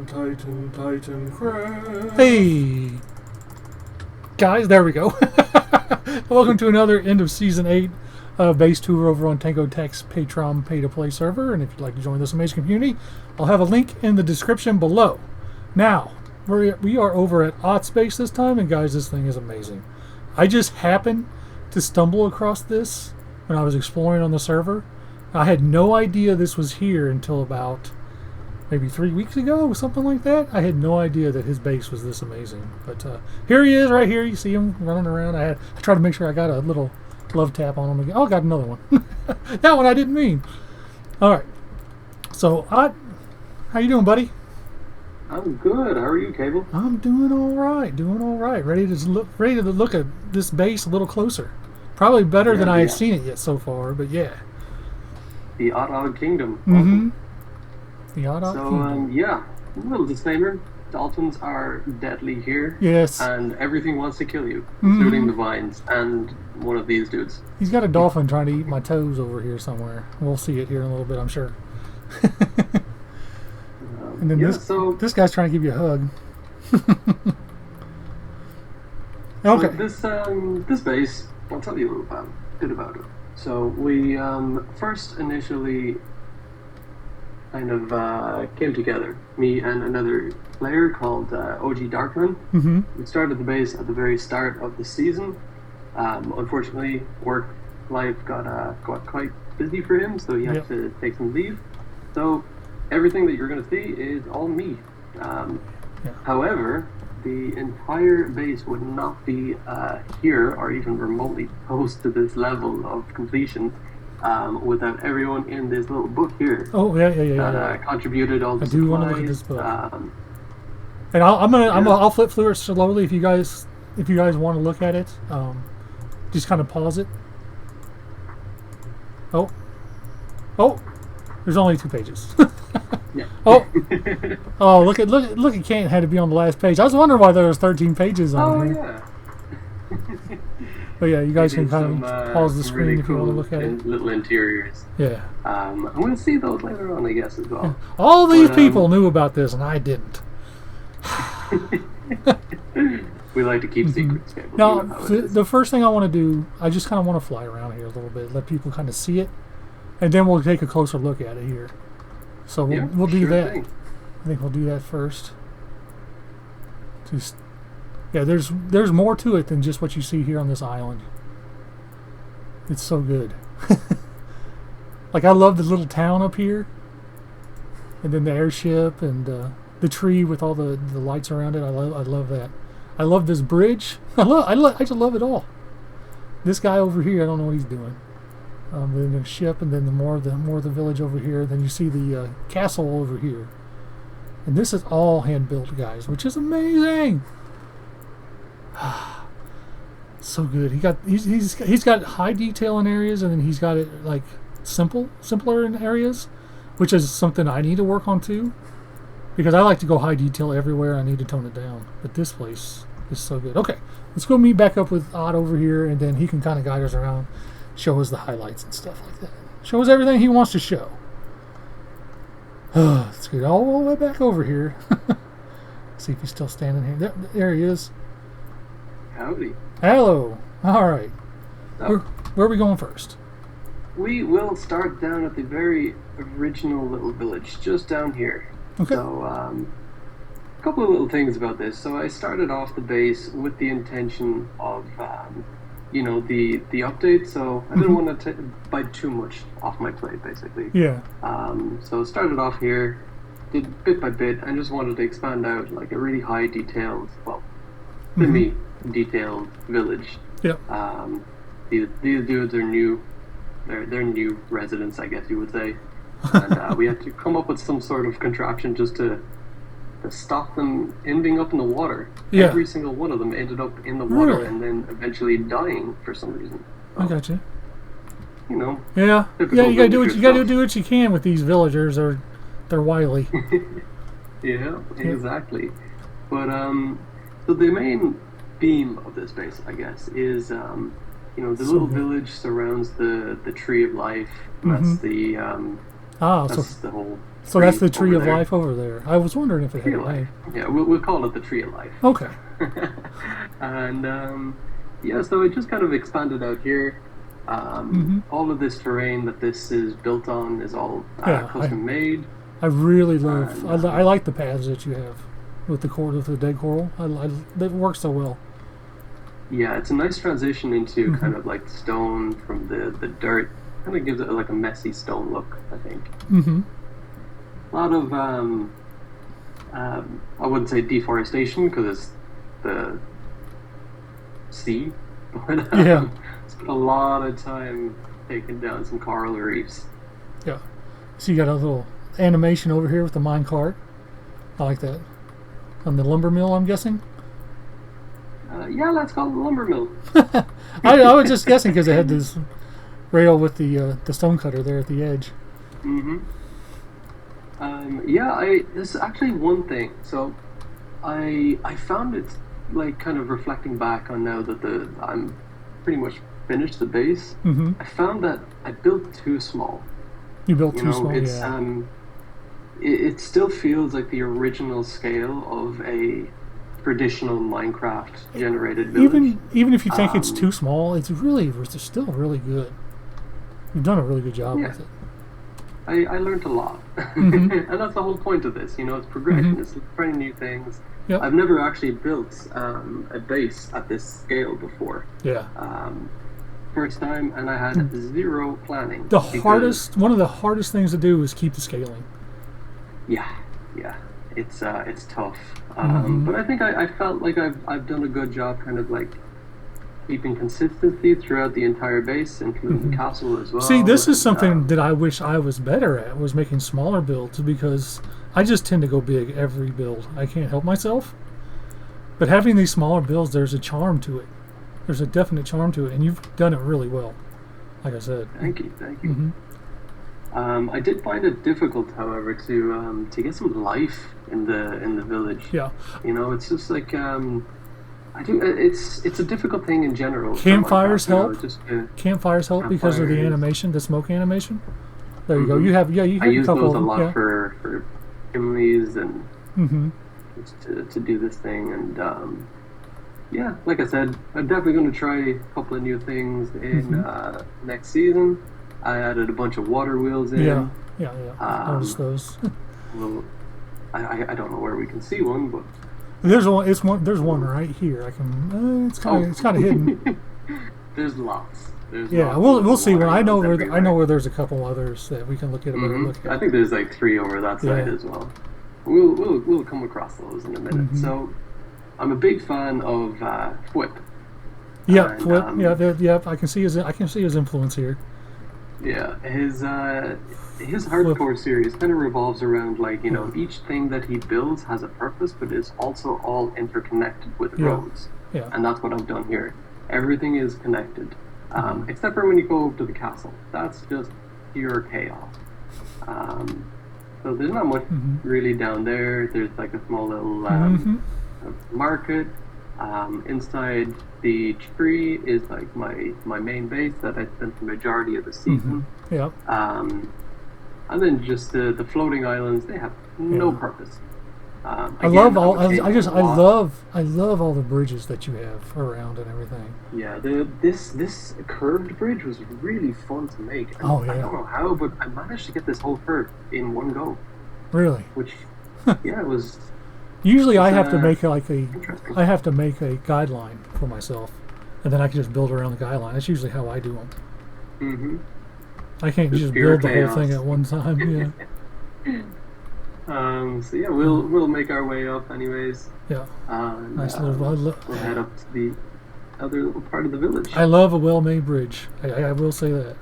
Titancraft. Hey! Guys, there we go. Welcome to another end of Season 8 base tour over on Tango Tech's Patreon pay-to-play server. And if you'd like to join this amazing community, I'll have a link in the description below. Now, we are over at Ott's base this time, and guys, this thing is amazing. I just happened to stumble across this when I was exploring on the server. I had no idea this was here until about maybe 3 weeks ago, something like that. I had no idea that his base was this amazing. But here he is right here. You see him running around. I tried to make sure I got a little love tap on him again. Oh, I got another one. That one I didn't mean. All right. So, Ott, how you doing, buddy? I'm good. How are you, Caable? I'm doing all right. Doing all right. Ready to look at this base a little closer. Probably better than I had seen it yet so far, but yeah. The Odd Kingdom. Mm-hmm. Awesome. The Odd Kingdom. Yeah. A little disclaimer. Dolphins are deadly here. Yes. And everything wants to kill you, including the vines and one of these dudes. He's got a dolphin trying to eat my toes over here somewhere. We'll see it here in a little bit, I'm sure. And then this guy's trying to give you a hug. Okay. So this base, I'll tell you a little bit about it. So we first initially kind of came together, me and another player called OG Darkman. Mm-hmm. We started the base at the very start of the season. Unfortunately, work life got quite busy for him, so he had to take some leave. So everything that you're going to see is all me. However, the entire base would not be here or even remotely close to this level of completion without everyone in this little book here. Oh yeah. Contributed all the supplies. I do want to look at this book. And I'll flip through it slowly if you guys want to look at it. Just kind of pause it. Oh, there's only 2 pages. Yeah. Oh, look at Kent had to be on the last page. I was wondering why there was 13 pages on here. Yeah. But yeah, you guys can kind of pause the screen really if you want to look at it. Little interiors. Yeah. I'm going to see those later on, I guess, as well. Yeah. All these people knew about this, and I didn't. We like to keep secrets. Now, the first thing I want to do, I just kind of want to fly around here a little bit, let people kind of see it, and then we'll take a closer look at it here. So we'll do that. Thing. I think we'll do that first. There's more to it than just what you see here on this island. It's so good. Like, I love the little town up here, and then the airship and the tree with all the lights around it. I love that. I love this bridge. I just love it all. This guy over here, I don't know what he's doing. Then the ship, and then the more of the village over here. Then you see the castle over here, and this is all hand built, guys, which is amazing. So good. He's got high detail in areas, and then he's got it like simpler in areas, which is something I need to work on too, because I like to go high detail everywhere. I need to tone it down, but this place is so good. Okay, let's go meet back up with Ott over here, and then he can kind of guide us around, show us the highlights and stuff like that. Show us everything he wants to show. Let's get all the way back over here. See if he's still standing here. There he is. Howdy. Hello. All right. Where are we going first? We will start down at the very original little village, just down here. Okay. So, a couple of little things about this. So I started off the base with the intention of, the update. So I didn't want to bite too much off my plate, basically. Yeah. So started off here, did bit by bit, and just wanted to expand out like a really high detailed, semi-detailed village. Yep. These dudes are new. They're new residents, I guess you would say. And we had to come up with some sort of contraption just to stop them ending up in the water. Yeah. Every single one of them ended up in the water and then eventually dying for some reason. So, I got you. Yeah. You gotta do what you can with these villagers, or they're wily. Yeah, exactly. But so the main theme of this base, I guess, is the little village surrounds the tree of life. That's the That's the whole So that's the over tree of there. life over there. I was wondering if it Tree had of a name. life. Yeah, we'll call it the tree of life. Okay. And yeah, so it just kind of expanded out here. All of this terrain that this is built on is all Yeah, custom made. I really love. And, I like the paths that you have with the coral, with the dead coral. That works so well. Yeah, it's a nice transition into kind of like stone from the dirt. Kind of gives it like a messy stone look, I think. Mm-hmm. A lot of I wouldn't say deforestation because it's the sea, but Yeah. spent a lot of time taking down some coral reefs. Yeah. So you got a little animation over here with the mine cart. I like that. On the lumber mill, I'm guessing. Yeah, let's call it the lumber mill. I was just guessing because it had this rail with the stone cutter there at the edge. Mm-hmm. Yeah, this is actually one thing. So, I found it like kind of reflecting back on now that I'm pretty much finished the base. Mm-hmm. I found that I built too small. You built You too know, small. it's Yeah. it still feels like the original scale of a traditional Minecraft generated village. Even if you think it's Um, too small, it's still really good. You've done a really good job Yeah. with it. I learned a lot, Mm-hmm. and that's the whole point of this. You know, it's progression. Mm-hmm. It's trying new things. Yep. I've never actually built a base at this scale before. Yeah. First time, and I had zero planning. The because- one of the hardest things to do is keep the scaling. Yeah, yeah, it's tough. Mhm. But I think I felt like I've done a good job, kind of like keeping consistency throughout the entire base, including the castle as well. See, this is and, something that I wish I was better at, was making smaller builds, because I just tend to go big every build. I can't help myself. But having these smaller builds, there's a charm to it. There's a definite charm to it, and you've done it really well, like I said. Thank you, thank you. Hmm. I did find it difficult, however, to get some life in the village. Yeah. You know, it's just like I do. It's a difficult thing in general. for Campfires Minecraft, you know, help? just Campfires help because of the Campfires. animation, the smoke animation. There you go. Mhm. You have I a use couple those of a them. lot Yeah. for chimneys and Mm-hmm. just to do this thing. And yeah, like I said, I'm definitely going to try a couple of new things in next season. I added a bunch of water wheels in. Yeah. Yeah. I Um, noticed those. Well, I don't know where we can see one, but There's one. There's one right here. I can. It's kind of hidden. there's lots. There's Yeah, lots we'll of see. water I know wheels where I know everywhere. where there's a couple others that we can look at. A better look I at. think there's like 3 over that side Yeah. as well. We'll come across those in a minute. Mhm. So, I'm a big fan of Whip. Yeah, And, Flip. Yeah. I can see his influence here. Yeah, his hardcore series kind of revolves around, like, you know, Yeah. each thing that he builds has a purpose, but is also all interconnected with Yeah. roads. Yeah. And that's what I've done here. Everything is connected, except for when you go over to the castle. That's just pure chaos. So there's not much really down there. There's like a small little market. Inside the tree is like my main base that I spent the majority of the season. Yeah. And then just the floating islands, they have no Yeah. purpose. I love all. would say I love all the bridges that you have around and everything. Yeah, this curved bridge was really fun to make. And Oh, I yeah. don't know how, but I managed to get this whole curve in one go, Really. which yeah, it was Usually, I It's, have to uh, make a interesting. I have to make a guideline for myself, and then I can just build around the guideline. That's usually how I do them. hmm I can't Just just pure build the whole thing chaos. at one time. Yeah. So yeah, we'll make our way up anyways. Yeah. And, Nice little. we'll head up to the other little part of the village. I love a well-made bridge. I will say that.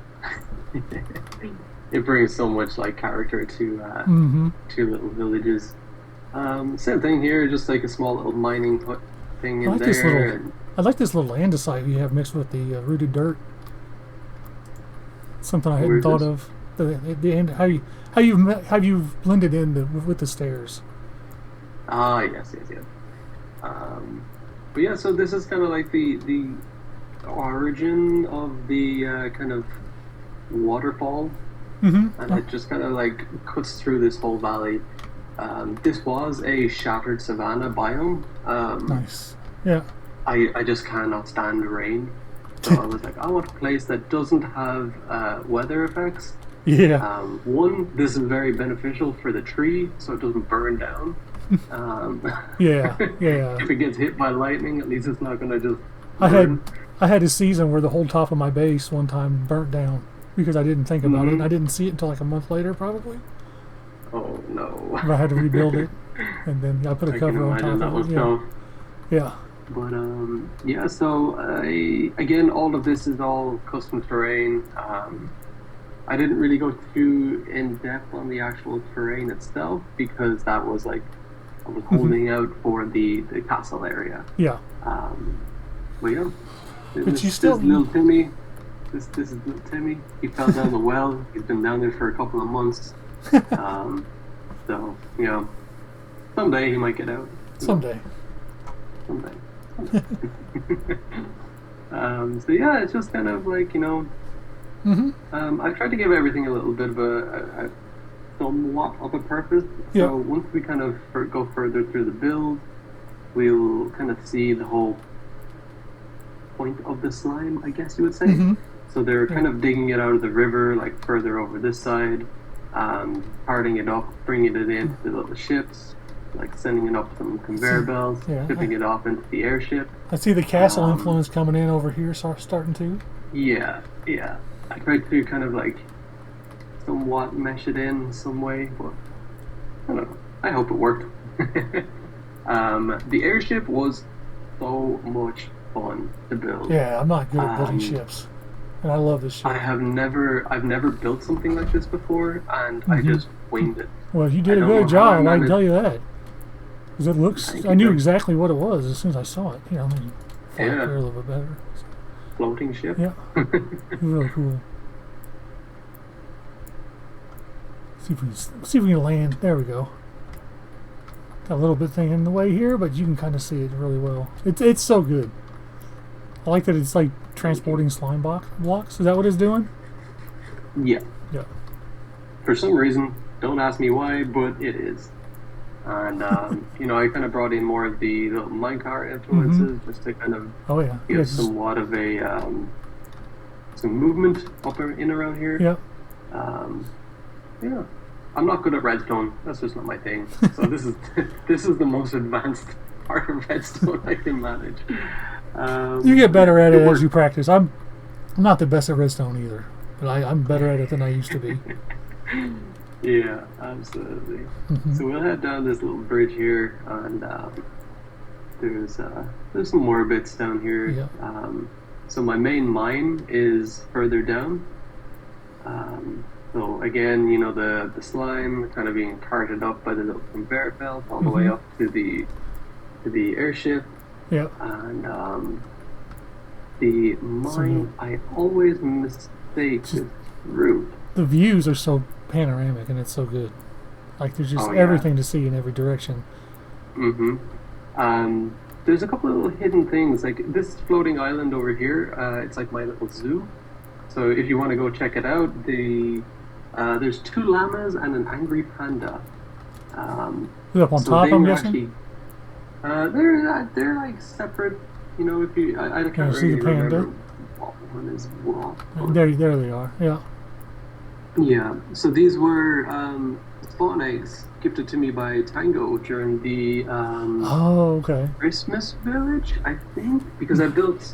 It brings so much like character to Mm-hmm. two little villages. Same thing here, just like a small little mining hut thing in I like this there. little. And I like this little andesite you have mixed with the rooted dirt. Something I hadn't Where is thought this? of. How you've blended in with the stairs. Yes. But yeah, so this is kind of like the origin of the kind of waterfall and it just kind of like cuts through this whole valley. This was a shattered savanna biome. Nice. Yeah. I just cannot stand rain. So I was like, I want a place that doesn't have weather effects. Yeah. One, this is very beneficial for the tree, so it doesn't burn down. Yeah. Yeah. If it gets hit by lightning, at least it's not going to just I burn. had a season where the whole top of my base one time burnt down because I didn't think about it. And I didn't see it until like a month later, probably. Oh no! I had to rebuild it, and then I put a I can cover on imagine top that of was it. tough. Yeah. But yeah. So again, all of this is all custom terrain. I didn't really go too in depth on the actual terrain itself because that was like I was holding out for the castle area. Yeah. But yeah, But you still this little Timmy. This is little Timmy. He fell down the well. He's been down there for a couple of months. So you know, someday he might get out. someday. Someday. So yeah, it's just kind of like, you know, I tried to give everything a little bit of a somewhat of a purpose. Yeah. So once we kind of go further through the build, we'll kind of see the whole point of the slime, I guess you would say. So they're kind of digging it out of the river, like further over this side, parting it up, bringing it into the little ships, like sending it up some conveyor belts, shipping it off into the airship. I see the castle influence coming in over here, starting to. Yeah. I tried to kind of like somewhat mesh it in some way, but I don't know. I hope it worked. The airship was so much fun to build. Yeah, I'm not good at building ships, and I love this ship. I've never built something like this before, and I just winged it. Well, you did a good job. I can tell you that. Because it looks, I knew exactly what it was as soon as I saw it. You know, I mean, fly up there a little bit better. Floating ship. Yeah, really cool. See if we can land. There we go. Got a little bit thing in the way here, but you can kind of see it really well. It's so good. I like that it's like transporting slime blocks. Is that what it's doing? Yeah. Yeah. For some reason, don't ask me why, but it is. And you know, I kind of brought in more of the little minecart influences just to kind of give somewhat of a some movement up in around here. Yeah. Yeah. I'm not good at redstone. That's just not my thing. So this is the most advanced part of redstone I can manage. You get better at it as you practice. I'm not the best at redstone either, but I'm better at it than I used to be. Yeah, absolutely. So we'll head down this little bridge here, and there's some more bits down here. Yeah. So my main mine is further down. So again, you know, the slime kind of being carted up by the little conveyor belt all the way up to the airship. Yeah. And the mine, I always mistake this route. The views are so panoramic, and it's so good. Like there's just everything to see in every direction. There's a couple of little hidden things, like this floating island over here. It's like my little zoo. So if you want to go check it out, there's 2 llamas and an angry panda. Is it up on top, I'm guessing? They're like separate. You know, if you I can't really remember what one is what. There they are. Yeah. Yeah, so these were spawn eggs gifted to me by Tango during the Christmas village, I think, because I built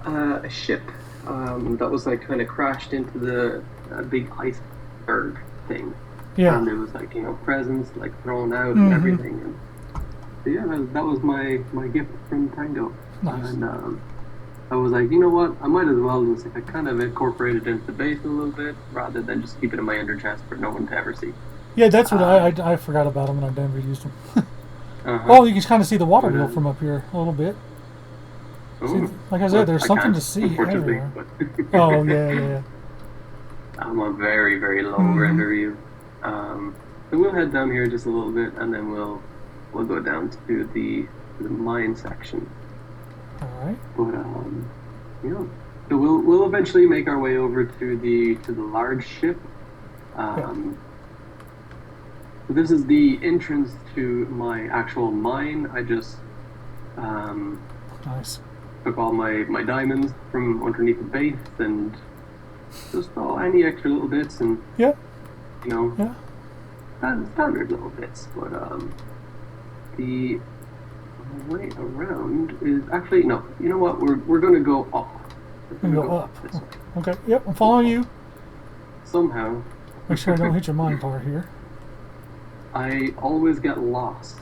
a ship that was like kind of crashed into the big iceberg thing. Yeah, and there was like, you know, presents like thrown out and everything, and so yeah, that was my gift from Tango. Nice. And I was like, you know what? I might as well just like kind of incorporate it into the base a little bit, rather than just keep it in my ender chest for no one to ever see. Yeah, that's what I forgot about them, and I never used them. Oh, you can kind of see the water wheel from up here a little bit. See, like I said, there's something to see everywhere. Oh yeah. I'm a very, very low render view. So we'll head down here just a little bit, and then we'll go down to the mine section. Alright. But yeah. So we'll eventually make our way over to the large ship. This is the entrance to my actual mine. I just Nice. took all my diamonds from underneath the base and just any extra little bits and Yeah. you know Yeah. standard little bits. But the way around is actually no. You know what? We're gonna go up. We're And gonna go up. this way. Okay. Yep. I'm following you. Somehow, Make sure I don't hit your mine car here. I always get lost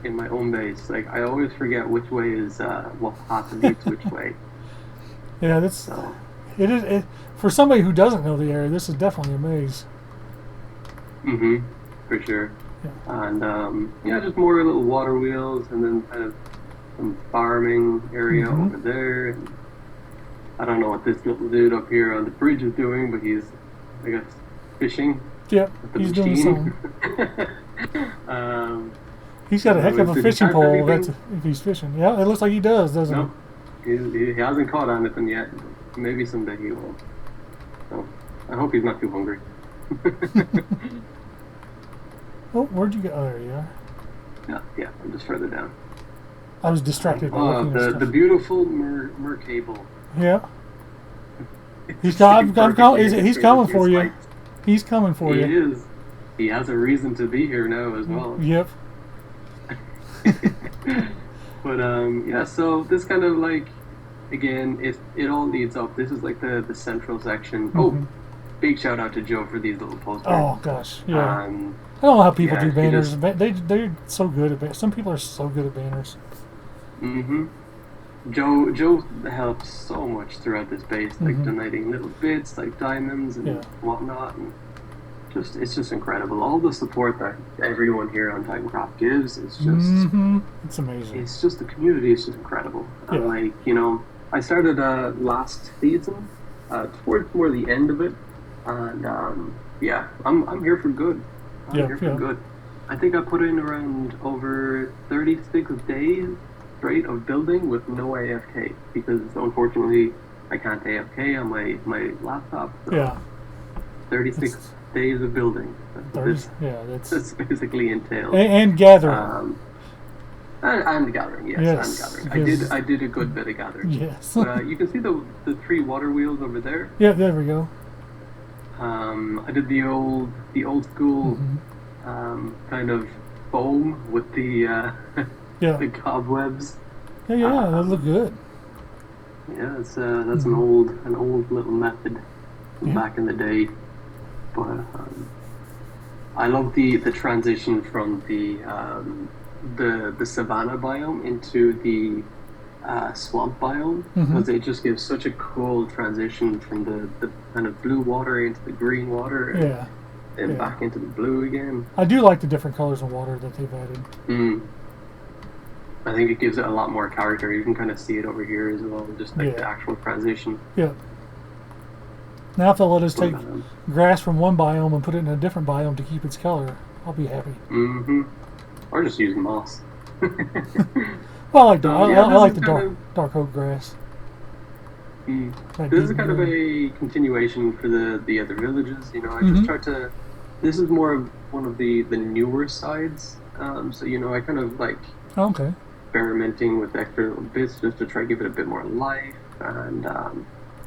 in my own base. Like I always forget which way is what path leads which way. Yeah, that's So it is it, for somebody who doesn't know the area. This is definitely a maze. for sure. Yeah. And yeah, just more little water wheels, and then kind of some farming area over there. And I don't know what this little dude up here on the bridge is doing, but he's, I guess, fishing. Yep. With the He's doing machine. something. He's got a heck of a Did he fishing catch pole. anything? That's if he's fishing. Yeah, it looks like he does, doesn't No, he hasn't caught anything yet. Maybe someday he will. So I hope he's not too hungry. it? Oh, where'd you go? Oh, there you are. Yeah, I'm just further down. I was distracted by Oh, looking at the stuff. beautiful Caable. Yeah. He's coming for you. Spikes. He's coming for He you. is. He has a reason to be here now as well. Yep. But yeah, so this kind of like, again, it all leads up. This is like the central section. Oh, big shout out to Joe for these little posters. Oh gosh, yeah. I Um, don't know how people yeah, do he banners. just- They're so good at banners. Some people are so good at banners. Joe helps so much throughout this base, like donating little bits, like diamonds and whatnot, and it's just incredible. All the support that everyone here on Titancraft gives is just it's amazing. it's just the community is just incredible. Yeah. And like, I started last season, towards more the end of it, and yeah, I'm here for good. I'm here for good. I think I put in around over 36 days straight of building with no AFK, because unfortunately I can't AFK on my laptop. So Yeah. 36 days of building. That's basically entails. and gathering. And gathering, yes, and gathering. I did a good bit of gathering. Yes. But, you can see the 3 water wheels over there. Yeah, there we go. I did the old school kind of foam with the the cobwebs. Yeah, that look good. Yeah, that's an old little method from back in the day. But I love the transition from the savanna biome into the swamp biome, because it just gives such a cool transition from the kind of blue water into the green water and back into the blue again. I do like the different colors of water that they've added. I think it gives it a lot more character. You can kind of see it over here as well, just like the actual transition. Yeah. Now if they'll let us take grass from one biome and put it in a different biome to keep its color, I'll be happy. Or just use moss. Well, I like the dark oak grass. This is kind of a continuation for the other villages. I just tried to. This is more of one of the newer sides. So I kind of like experimenting with extra little bits just to try to give it a bit more life, and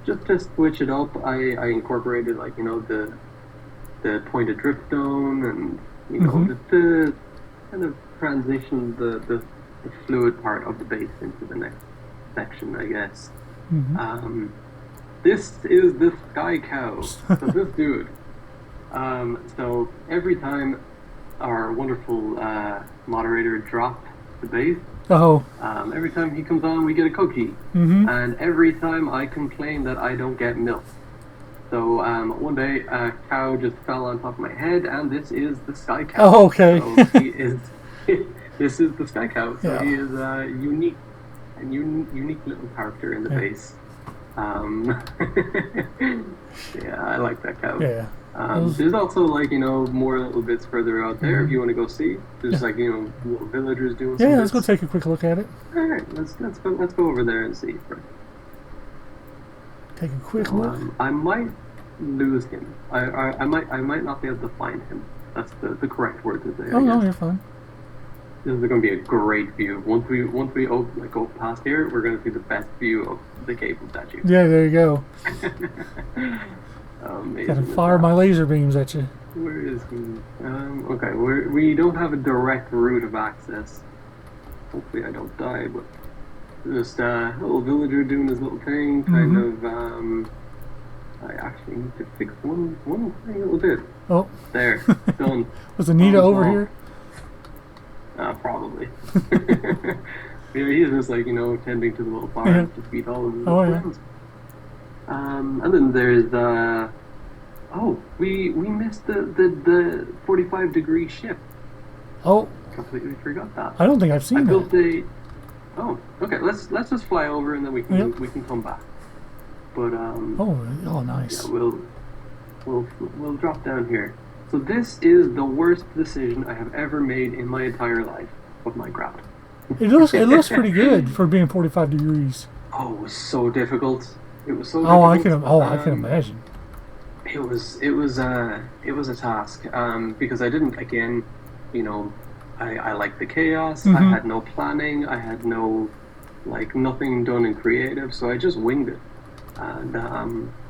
just to switch it up, I incorporated like the pointed dripstone, and just to kind of transition the fluid part of the base into the next section, I guess. This is the Sky Cow. So this dude. So every time our wonderful moderator drops the base, every time he comes on, we get a cookie. And every time I complain that I don't get milk. So one day a cow just fell on top of my head, and this is the Sky Cow. Oh, okay. So he is. This is the Sky Cow. So he is unique little character in the base. Yeah, I like that cow. Yeah. There's also like more little bits further out there if you want to go see. There's like little villagers doing. Yeah, let's go take a quick look at it. All right, let's go over there and see. Take a quick look. I might lose him. I might not be able to find him. That's the correct word to say, Oh I no, guess. you're fine. This is going to be a great view. Once we go past here, we're going to see the best view of the Caable statue. Yeah, there you go. Gotta Amazing. fire my laser beams at you. Where is he? Okay, we don't have a direct route of access. Hopefully I don't die, but just a little villager doing his little thing, kind of. I actually need to fix one tiny little bit. Oh, There, done. was Anita over solved. here? Probably. Yeah, he's just like, tending to the little fire Yeah. to feed all of his Oh, little yeah. friends. And then there's we missed the 45-degree ship. Oh, Completely forgot that. I don't think I've I seen built that. oh, okay. Let's just fly over and then we can Yep. we can come back. But Oh, nice. yeah, we'll drop down here. So this is the worst decision I have ever made in my entire life of Minecraft. It looks pretty good for being 45 degrees. Oh, it was so difficult. It was so Oh, difficult. I can imagine. It was a task. Because I didn't, again, I like the chaos. I Mhm. had no planning. I had no nothing done in creative, so I just winged it. And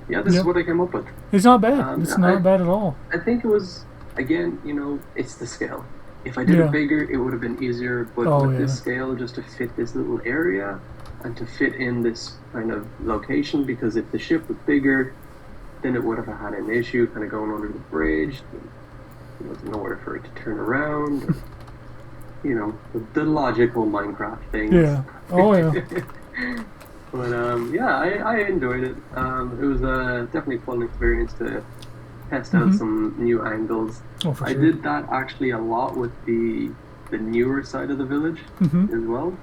yeah, this is Yep. what I came up with. It's not bad. It's not I- bad at all. I think it was, again, it's the scale. If I did Yeah. it bigger, it would have been easier. But Oh, with this yeah. scale, just to fit this little area and to fit in this kind of location, because if the ship was bigger, then it would have had an issue kind of going under the bridge. There was nowhere for it to turn around. The logical Minecraft things. Yeah. Oh, yeah. But yeah, I enjoyed it. It was definitely a fun experience to test out Mhm. some new angles. Oh, for I sure. did that actually a lot with the newer side of the village Mhm. as well.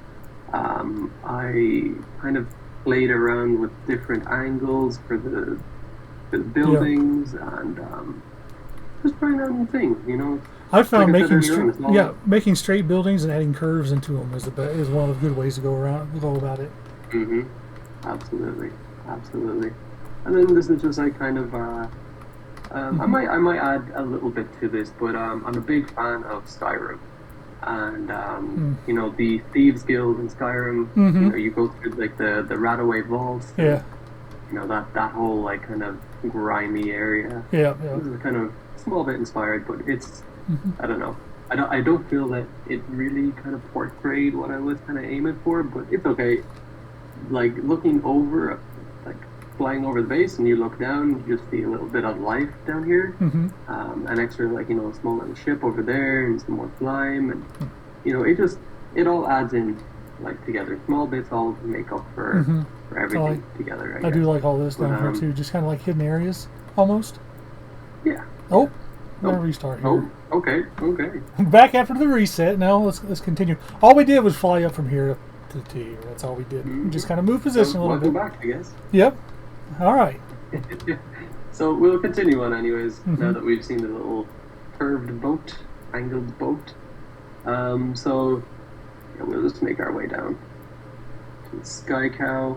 I kind of played around with different angles for the buildings and just trying out new things. I found Like I said making earlier on, it's all- making straight buildings and adding curves into them is one of the good ways to go about it. Mm-hmm. Absolutely, absolutely. And then this is just like kind of. I might add a little bit to this, but I'm a big fan of Skyrim, and the Thieves Guild in Skyrim. Mhm. You go through like the Rataway vaults. Yeah. That whole like kind of grimy area. Yeah. This is kind of a small bit inspired, but it's Mhm. I don't know. I don't feel that it really kind of portrayed what I was kind of aiming for, but it's okay. Like looking over, like flying over the base, and you look down, you just see a little bit of life down here. Mhm. An extra a small little ship over there, and some more slime, and it all adds in together. Small bits all make up for Mhm. everything together. I guess. do like all this down But, here too, just kind of like hidden areas, almost. Yeah. Oh, I'm gonna Oh. restart Oh, here. okay. Back after the reset. Now let's continue. All we did was fly up from here to here. That's all we did. We just kind of move position a little Welcome bit. back, I guess. Yep. All right. So we'll continue on anyways, now Mhm. that we've seen the little curved boat, angled boat. So yeah, we'll just make our way down to the Sky Cow.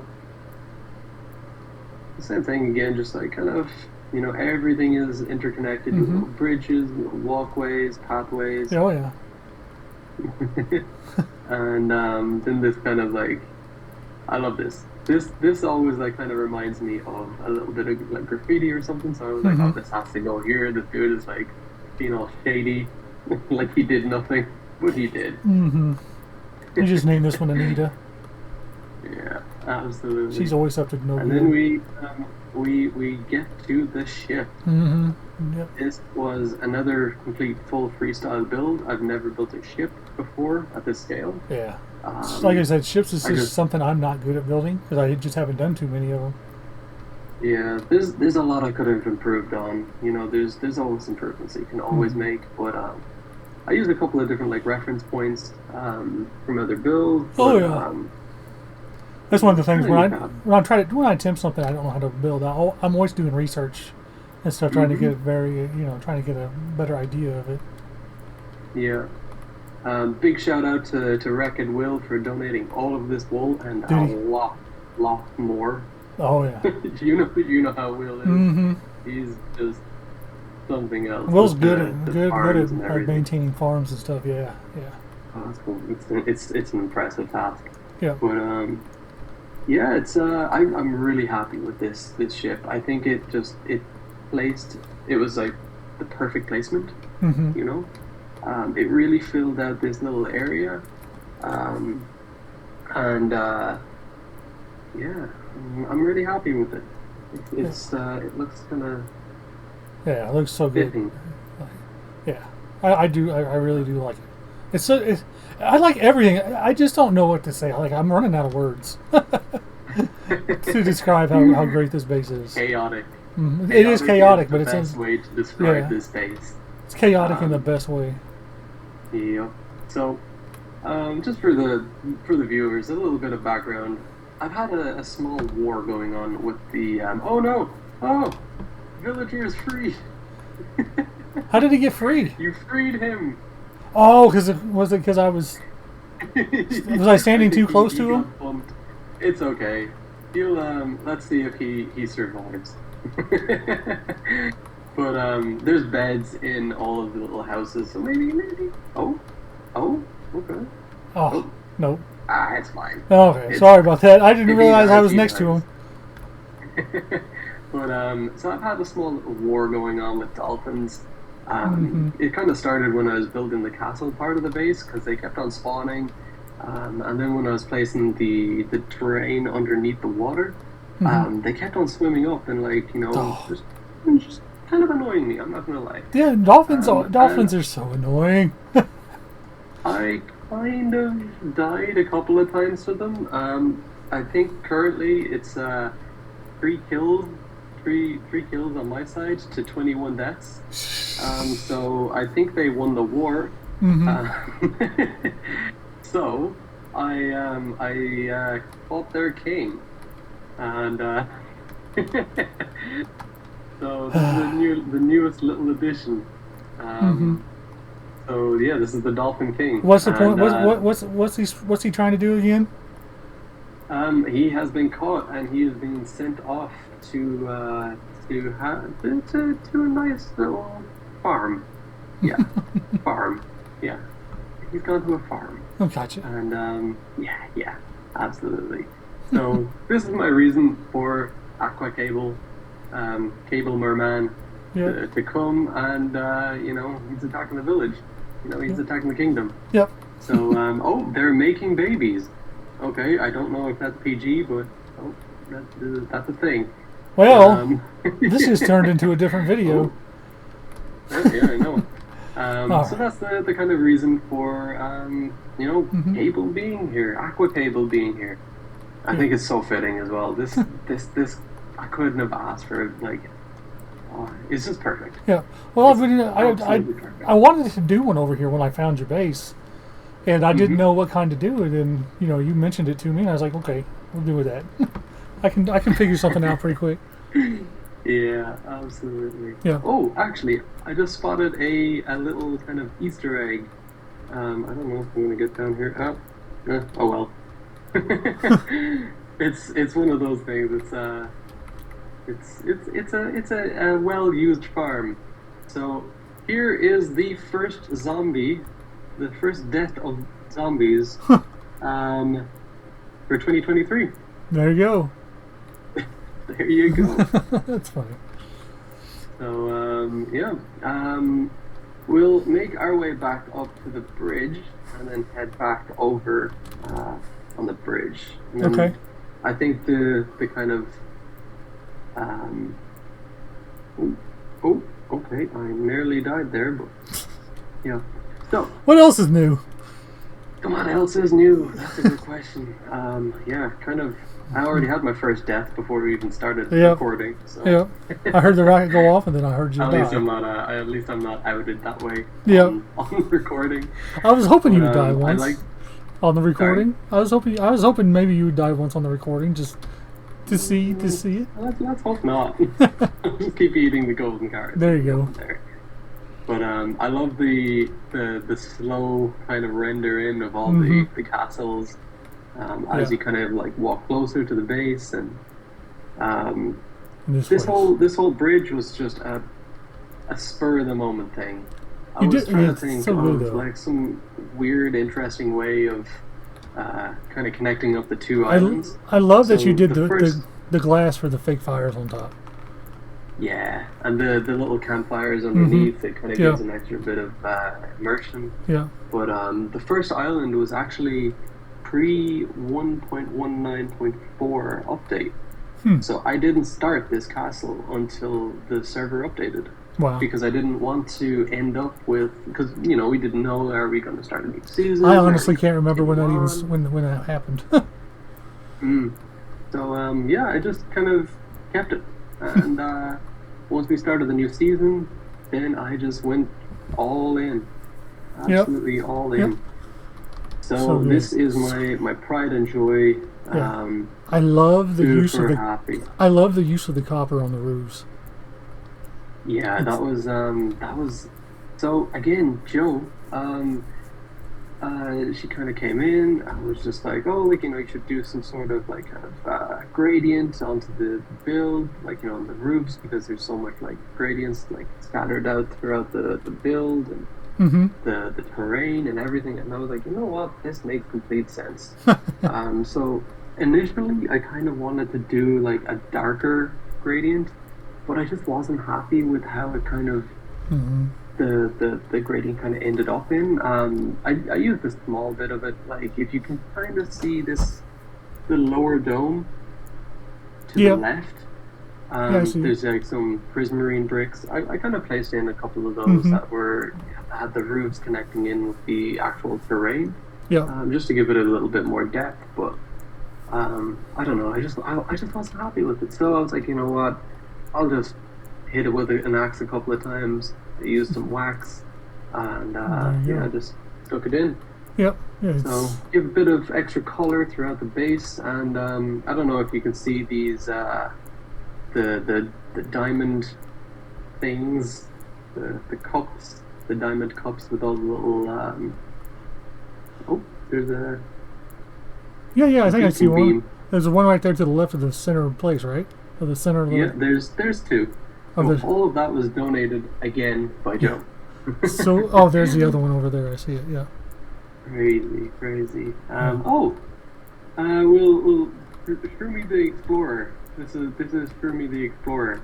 Same thing again, just like kind of, everything is interconnected with Mhm. little bridges, little walkways, pathways. Oh yeah. And then this kind of I love this. This always kind of reminds me of a little bit of graffiti or something. So I was like, Mhm. oh, this has to go here. This dude is being all shady, like he did nothing, but he did. Mm-hmm. You just named this one Anita. Yeah, absolutely. She's always up to no and good. then we get to the ship. Mm-hmm. Yep. This was another complete full freestyle build. I've never built a ship before at this scale. Yeah. Like I said, ships is I just just- something I'm not good at building because I just haven't done too many of them. Yeah, there's a lot I could have improved on. There's always improvements that you can always Mhm. make. But I used a couple of different reference points from other builds. Oh, but, yeah. That's one of the things Really when I attempt something I don't know how to build. I'm always doing research and stuff, trying to get trying to get a better idea of it. Yeah. Big shout out to Rec and Will for donating all of this wool and Did a he? lot more. Oh yeah. you know how Will is. Mm-hmm. He's just something else. Will's Just good the at good farms and at everything. maintaining farms and stuff. Yeah, yeah, Oh, that's cool. It's an impressive task. yeah, But yeah, it's I'm really happy with this ship. I think it placed it was like the perfect placement, mm-hmm. you know. It really filled out this little area, um, and yeah, I'm really happy with it. Yeah. It looks kind of Yeah, it looks so good. fitting. Yeah, I do. I really do like it. It's so. I like everything. I just don't know what to say. Like I'm running out of words to describe how great this base is. Chaotic. It is chaotic, the but best way to describe yeah, this base. it's chaotic in the best way. Yeah. So, just for the viewers, a little bit of background. I've had a small war going on with the. Oh no! Oh, villager is free. How did he get free? You freed him. Oh, was it because I was I standing too close to him? got bumped. It's okay. He'll let's see if he survives. But there's beds in all of the little houses, so maybe. Oh, okay. Oh, no. It's fine. Okay, sorry about that. I didn't realize I was next to him. But so I've had a small little war going on with dolphins. Mm-hmm. It kind of started when I was building the castle part of the base because they kept on spawning, and then when I was placing the terrain underneath the water, they kept on swimming up and just kind of annoying me. I'm not gonna lie. Yeah, dolphins are so annoying. I kind of died a couple of times to them. I think currently it's 3 kills. Three kills on my side to 21 deaths. So I think they won the war. Mm-hmm. So I fought their king, and so this is the newest little addition. So yeah, this is the Dolphin King. What's the point? What's he trying to do again? He has been caught and he is being sent off to a nice little farm. Yeah, farm. Yeah, he's gone to a farm. Oh, gotcha. And yeah, absolutely. So this is my reason for Caable, Caable Merman, Yeah. to come and he's attacking the village. He's attacking the kingdom. Yep. So they're making babies. Okay, I don't know if that's PG, but that's a thing. Well, this has turned into a different video. Yeah, I know. So that's the kind of reason for Caable being here, Caable being here. I think it's so fitting as well. This I couldn't have asked for it. It's just perfect. Yeah. Well, Perfect. I wanted to do one over here when I found your base, and I didn't know what kind to do it. And you mentioned it to me, and I was like, okay, we'll do with that. I can figure something out pretty quick. Yeah, absolutely. Yeah. Oh, actually, I just spotted a little kind of Easter egg. I don't know if I'm gonna get down here. Oh well. It's one of those things. It's a well used farm. So here is the first zombie, the first death of zombies, for 2023. There you go. There you go. That's funny. So we'll make our way back up to the bridge and then head back over on the bridge. And then Okay. I think the kind of okay, I nearly died there, but yeah. So What else is new? what else is new? That's a good question. Kind of. I already had my first death before we even started recording. So. Yeah. I heard the rocket go off, and then I heard you die. At least I'm not outed that way. Yeah. On recording. I was hoping you would die I once on the recording. I was hoping maybe you would die once on the recording, just to see it. Let's hope not. Just keep eating the golden carrot. There you go. There. But I love the slow kind of render in of all the castles as you kind of walk closer to the base, and in this this place. whole bridge was just a spur of the moment thing. I You was did, trying to it's think so good of though. like some weird, interesting way of kind of connecting up the two I, islands. I love that you So did the first, the glass for the fake fires on top. yeah, and the little campfires Mm-hmm. underneath, it kind of Yeah. gives an extra bit of immersion. Yeah. But the first island was actually pre 1.19.4 update. Hmm. So I didn't start this castle until the server updated Wow. because I didn't want to end up with because we didn't know, are we going to start a new I season? Are we honestly going to can't remember when continue that even on? when that happened. Mm. So yeah, I just kind of kept it, and once we started the new season, then I just went all in, Yep. absolutely all Yep. in. So So good. this is my pride and joy. Yeah. I love the Food use of for the happy. I love the use of the copper on the roofs. Yeah, It's that was so again, Joe. She kind of came in. I was just like, oh, like you should do some sort of like kind of gradient onto the build, like on the roofs because there's so much like gradients like scattered out throughout the build and mm-hmm. the terrain and everything. And I was like, you know what, this makes complete sense. So initially, I kind of wanted to do like a darker gradient, but I just wasn't happy with how it kind of Mm-hmm. the gradient kind of ended up in. I used a small bit of it. Like if you can kind of see the lower dome to the Yeah. left, Yeah, I see. there's like some prismarine bricks. I kind of placed in a couple of those Mm-hmm. that were had the roofs connecting in with the actual terrain, Yeah. just to give it a little bit more depth. But I don't know. I just wasn't happy with it. So I was like, you know what? I'll just hit it with an axe a couple of times. I used some wax, and There you yeah, go. just stuck it in. Yep. Yeah, So it's give a bit of extra color throughout the base, and I don't know if you can see these the diamond things, the cups, the diamond cups with all the little oh, there's yeah, I a think I see beacon one. beam. There's one right there to the left of the center place, right? Of the center of Yeah, the there's two. of So the all of that was donated again by yeah. Joe. So there's the other one over there. I see it. Yeah. Crazy, crazy. Yeah. We'll screw me the explorer. This is screw me the explorer.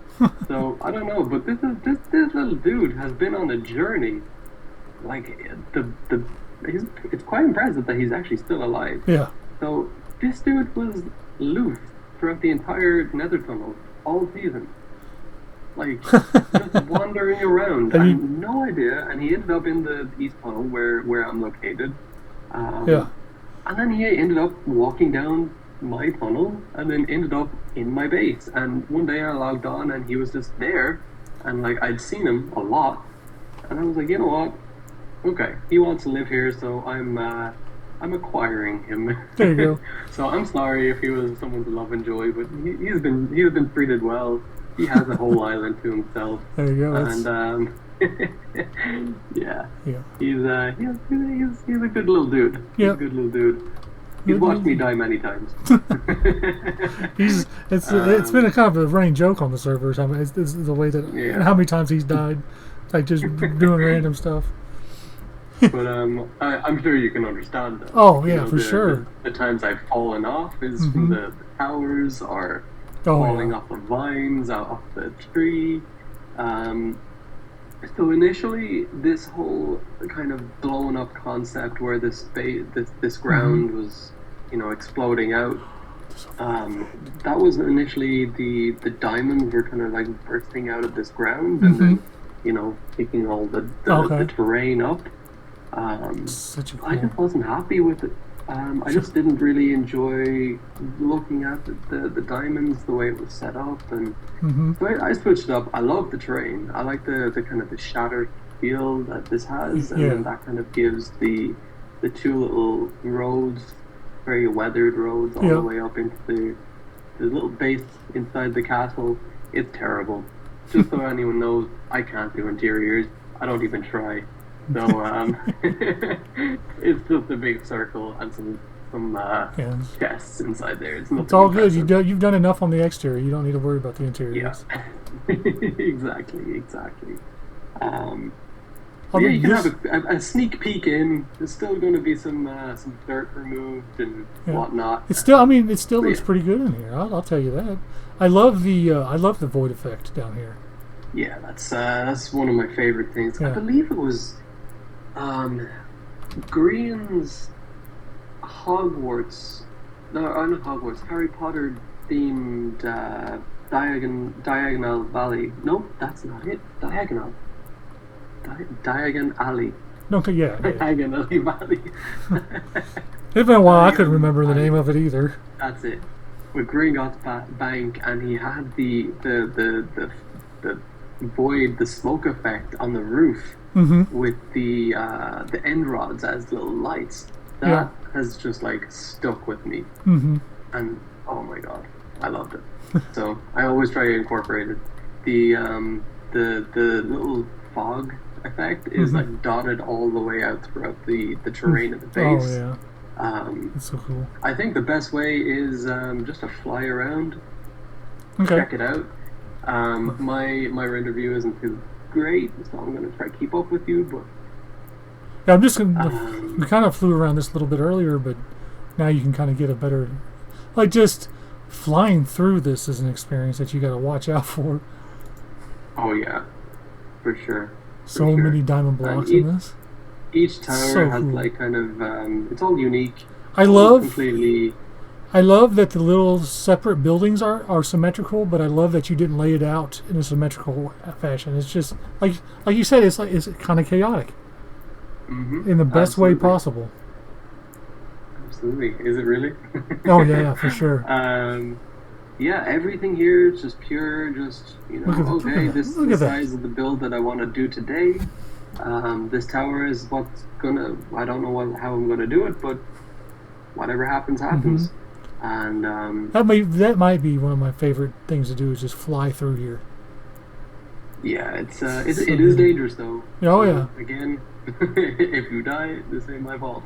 So I don't know, but this little dude has been on a journey. Like it's quite impressive that he's actually still alive. Yeah. So this dude was loose throughout the entire Nether tunnel all season, like just wandering around. Have I you? had no idea, and he ended up in the east tunnel where I'm located. Yeah. And then he ended up walking down my tunnel and then ended up in my base. And one day I logged on and he was just there. And like I'd seen him a lot. And I was like, you know what? Okay, he wants to live here, so I'm acquiring him. There you go. So I'm sorry if he was someone to love and joy, but he's been treated well. He has a whole island to himself. There you go. And yeah, Yeah. he's a good little dude. He's Yeah. a good little dude. He's Good watched me little- die many times. It's been a kind of a running joke on the servers. I mean, it's the way that Yeah. how many times he's died, like just doing random stuff. But I'm sure you can understand that. Oh, You yeah, know, for sure. The times I've fallen off is Mhm. from the towers or Oh, falling yeah. off the vines, off the tree. Um, so initially, this whole kind of blown up concept where this ground Mm-hmm. was, exploding out. That was initially the diamonds were kind of like bursting out of this ground and then, picking all Okay. the terrain up. Such a I cool. just wasn't happy with it. I just didn't really enjoy looking at the diamonds, the way it was set up, and Mm-hmm. so I switched it up. I love the terrain. I like the kind of the shattered feel that this has, and Yeah. then that kind of gives the two little roads, very weathered roads, all Yeah. the way up into the little base inside the castle. It's terrible. Just so anyone knows, I can't do interiors. I don't even try. So it's just a big circle and some some Yeah. chests inside there. It's It's nothing all good. impressive. You've done enough on the exterior. You don't need to worry about the Yeah, interiors. exactly. Um, I yeah, mean, you can have this, a sneak peek in. There's still going to be some dirt removed and yeah. whatnot. It's still. I mean, it still But looks yeah, pretty good in here. I'll tell you that. I love the void effect down here. yeah, that's one of my favorite things. I Yeah. believe it was um, Green's Hogwarts. No, not Hogwarts. Harry Potter themed Diagonal Valley. Nope, that's not it. Diagon Alley. Okay. Yeah. Yeah. Diagon Valley. It's been a while. I couldn't Diagon remember the name Alley. of it either. That's it. With Gringotts Bank, and he had the void, the smoke effect on the roof Mm-hmm. with the end rods as little lights. Yeah. That has just like stuck with me, Mm-hmm. and oh my god, I loved it. So I always try to incorporate it. The little fog effect is Mm-hmm. like dotted all the way out throughout the terrain at the Oh base. yeah. Um, It's so cool. I think the best way is just to fly around, Okay. check it out. My render view isn't too great, so I'm gonna try to keep up with you. But Yeah, I'm just gonna. We um, kind of flew around this a little bit earlier, but now you can kind of get a better. Like just flying through this is an experience that you got to watch out for. oh yeah, for sure, So for many sure. diamond And blocks in this. each tower So has cool. like kind of it's all unique. I All love. completely. I love that the little separate buildings are symmetrical, but I love that you didn't lay it out in a symmetrical fashion. It's just like you said, it's kind of chaotic in the best way Absolutely. possible. Absolutely. Is it really? Oh yeah, for sure. Yeah, everything here is just pure, just, Look at that! Look okay, at this that! is Look the at that! size of the build that I want to do today. This tower is what's gonna, I don't know how I'm gonna do it, but whatever happens, Hmm. happens. And, That might be one of my favorite things to do is just fly through here. yeah, So it is good. dangerous though. Oh So, yeah. again, if you die, this ain't my fault.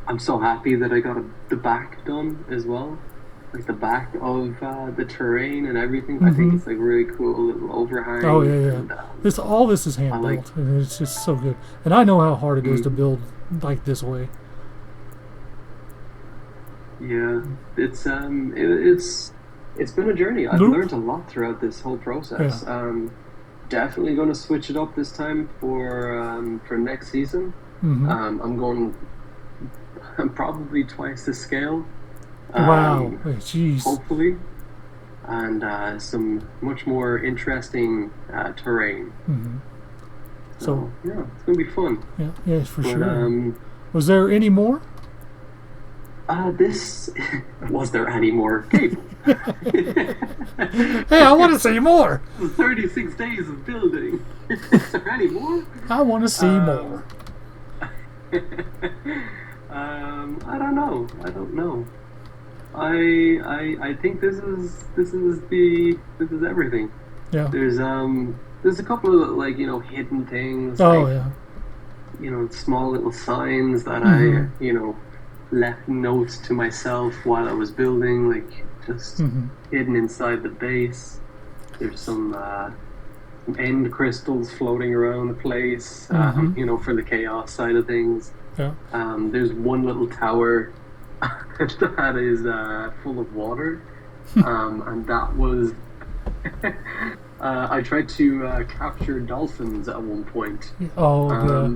I'm so happy that I got the back done as well. Like the back of the terrain and everything. I think Hmm. it's like really cool little overhang. Oh yeah, yeah. And All this is I hand like, built, and it's just so good. And I know how hard it is to mm, build like this way. yeah, it's been a journey. I've Nope. learned a lot throughout this whole Yeah. process. Definitely going to switch it up this time for next season. Hmm. I'm going probably twice the scale. Wow. Um, Jeez. hopefully, and some much more interesting terrain. Hmm. So So yeah, it's gonna be fun. yeah, yeah, for But sure. Was there any more? this was there any more Caable? Hey, I want to see more. 36 days of building. Is there any more? I want to see Um, more. I don't know. I don't know. I think this is everything. Yeah. There's a couple of like hidden things Oh like yeah. small little signs that Hmm. I left notes to myself while I was building, like just Hmm. hidden inside the base. There's some end crystals floating around the place, Hmm. for the chaos side of things. Yeah. There's one little tower that is full of water, and that was. I tried to capture dolphins at one point. Oh yeah.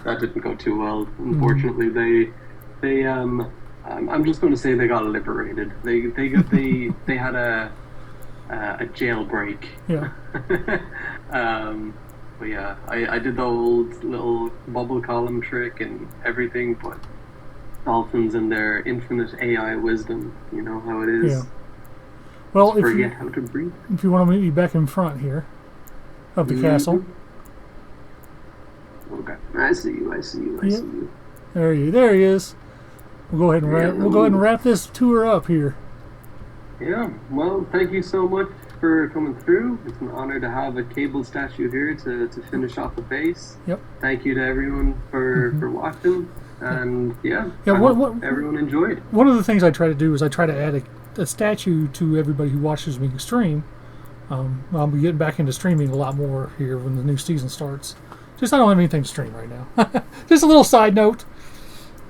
That didn't go too well. Hmm. Unfortunately, I'm just going to say they got liberated. They had a jailbreak. Yeah. But yeah, I did the old little bubble column trick and everything, but dolphins and their infinite AI wisdom, you know how it is. Yeah. Well, Forget how to breathe. if you want to meet me back in front here of the castle, Okay, I see you. I see you. I yeah, see you. there he is. We'll go ahead and Yeah, wrap this tour up here. yeah. Well, thank you so much for coming through. It's an honor to have a Caable statue here to finish off the base. Yep. Thank you to everyone for watching. And yeah, what everyone enjoyed. One of the things I try to do is I try to add a statue to everybody who watches me stream. I'll be getting back into streaming a lot more here when the new season starts. Just I don't have anything to stream right now. Just a little side note.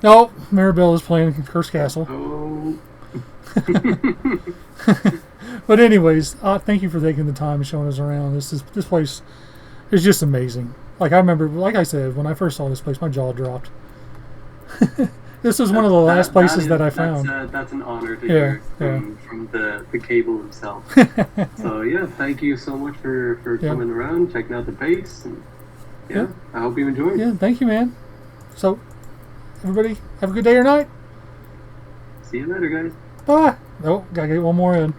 Oh, Maribel is playing Cursed Castle. Oh. But anyways, thank you for taking the time and showing us around. This place is just amazing. Like I remember, like I said, when I first saw this place, my jaw dropped. This was one of the last places that I found. That's an honor to hear from the Caable himself. So yeah, thank you so much for coming around, checking out the base, and I hope you enjoyed. Yeah, thank you, man. So, everybody, have a good day or night. See you later, guys. Bye. Oh, gotta get one more in.